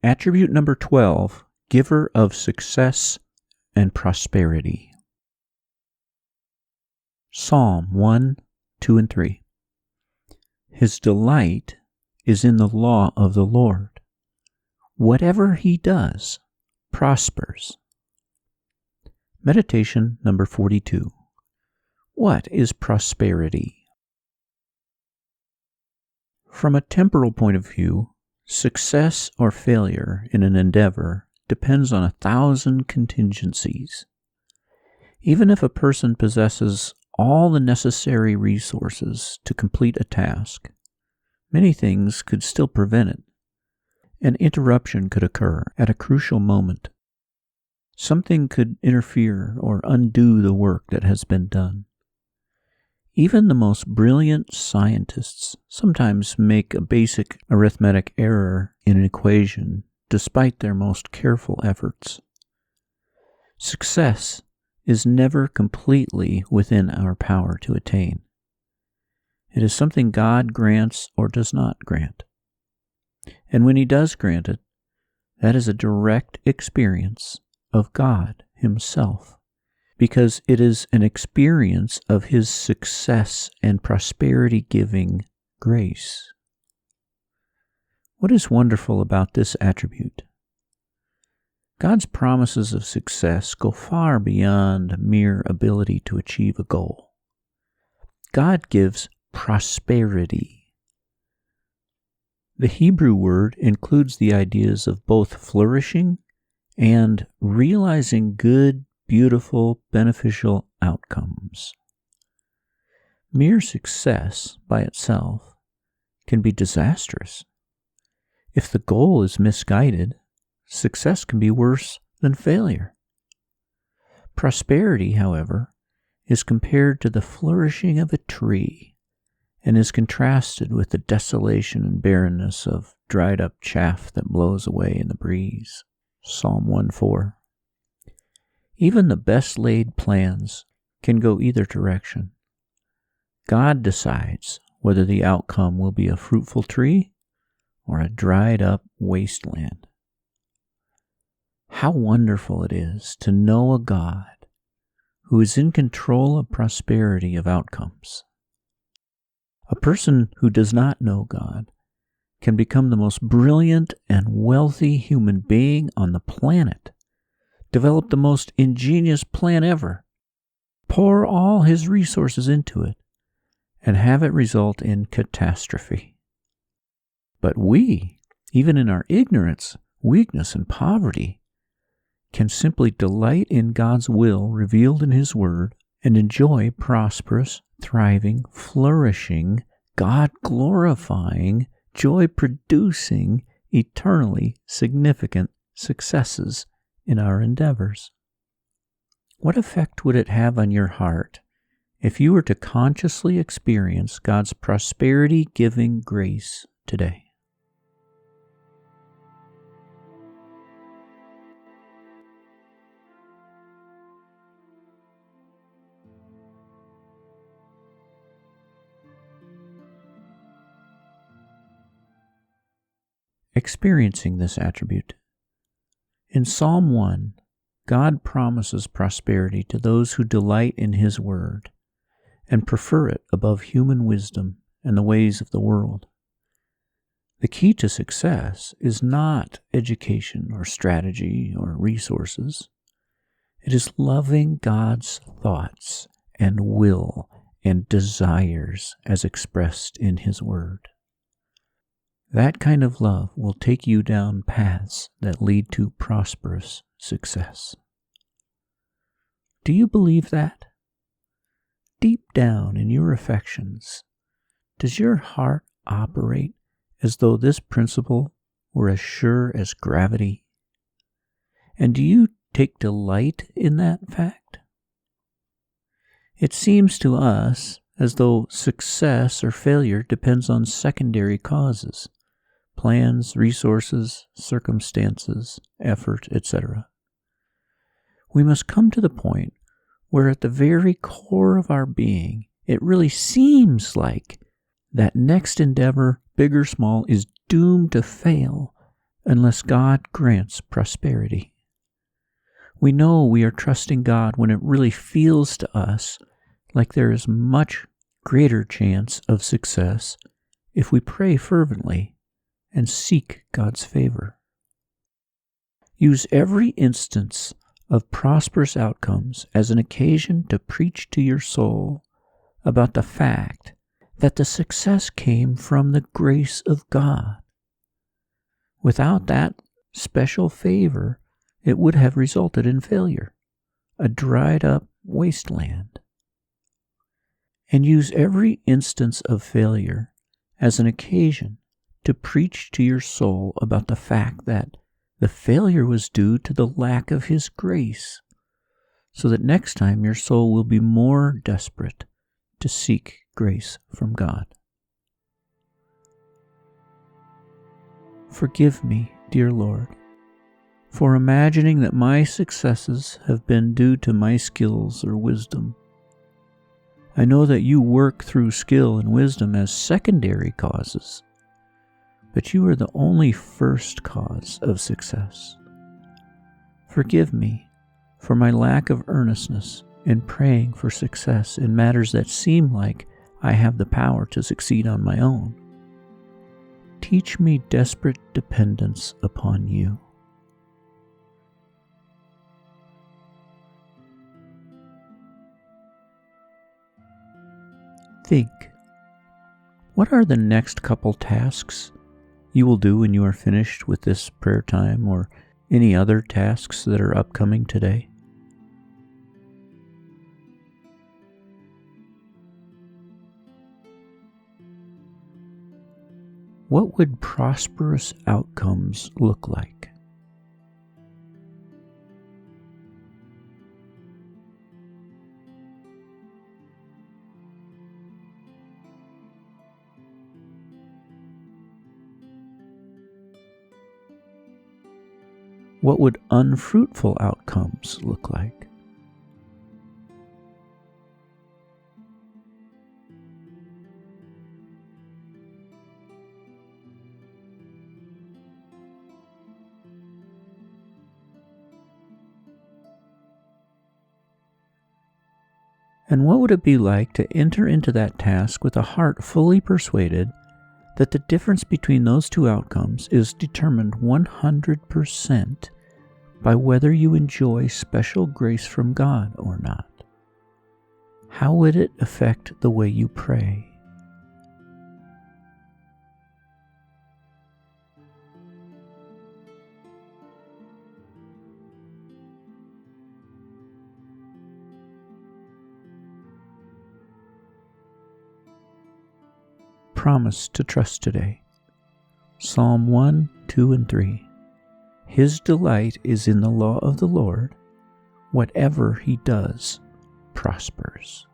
Attribute number 12, giver of success and prosperity. Psalm 1, 2, and 3. His delight is in the law of the Lord. Whatever he does prospers. Meditation number 42. What is prosperity? From a temporal point of view, success or failure in an endeavor depends on 1,000 contingencies. Even if a person possesses all the necessary resources to complete a task, many things could still prevent it. An interruption could occur at a crucial moment. Something could interfere or undo the work that has been done. Even the most brilliant scientists sometimes make a basic arithmetic error in an equation despite their most careful efforts. Success is never completely within our power to attain. It is something God grants or does not grant. And when he does grant it, that is a direct experience of God himself, because it is an experience of his success and prosperity-giving grace. What is wonderful about this attribute? God's promises of success go far beyond mere ability to achieve a goal. God gives prosperity. The Hebrew word includes the ideas of both flourishing and realizing good, beautiful, beneficial outcomes. Mere success by itself can be disastrous. If the goal is misguided, success can be worse than failure. Prosperity, however, is compared to the flourishing of a tree and is contrasted with the desolation and barrenness of dried-up chaff that blows away in the breeze. Psalm 1:4. Even the best laid plans can go either direction. God decides whether the outcome will be a fruitful tree or a dried-up wasteland. How wonderful it is to know a God who is in control of prosperity of outcomes. A person who does not know God can become the most brilliant and wealthy human being on the planet, develop the most ingenious plan ever, pour all his resources into it, and have it result in catastrophe. But we, even in our ignorance, weakness, and poverty, can simply delight in God's will revealed in his word and enjoy prosperous, thriving, flourishing, God-glorifying, joy-producing, eternally significant successes in our endeavors. What effect would it have on your heart if you were to consciously experience God's prosperity-giving grace today? Experiencing this attribute. In Psalm 1, God promises prosperity to those who delight in his word and prefer it above human wisdom and the ways of the world. The key to success is not education or strategy or resources. It is loving God's thoughts and will and desires as expressed in his word. That kind of love will take you down paths that lead to prosperous success. Do you believe that? Deep down in your affections, does your heart operate as though this principle were as sure as gravity? And do you take delight in that fact? It seems to us as though success or failure depends on secondary causes. Plans, resources, circumstances, effort, etc. We must come to the point where at the very core of our being, it really seems like that next endeavor, big or small, is doomed to fail unless God grants prosperity. We know we are trusting God when it really feels to us like there is much greater chance of success if we pray fervently and seek God's favor. Use every instance of prosperous outcomes as an occasion to preach to your soul about the fact that the success came from the grace of God. Without that special favor, it would have resulted in failure, a dried-up wasteland. And use every instance of failure as an occasion to preach to your soul about the fact that the failure was due to the lack of His grace, so that next time your soul will be more desperate to seek grace from God. Forgive me, dear Lord, for imagining that my successes have been due to my skills or wisdom. I know that you work through skill and wisdom as secondary causes, but you are the only first cause of success. Forgive me for my lack of earnestness in praying for success in matters that seem like I have the power to succeed on my own. Teach me desperate dependence upon you. Think, what are the next couple tasks you will do when you are finished with this prayer time or any other tasks that are upcoming today? What would prosperous outcomes look like? What would unfruitful outcomes look like? And what would it be like to enter into that task with a heart fully persuaded that the difference between those two outcomes is determined 100% by whether you enjoy special grace from God or not? How would it affect the way you pray? Promise to trust today. Psalm 1, 2, and 3. His delight is in the law of the Lord. Whatever he does prospers.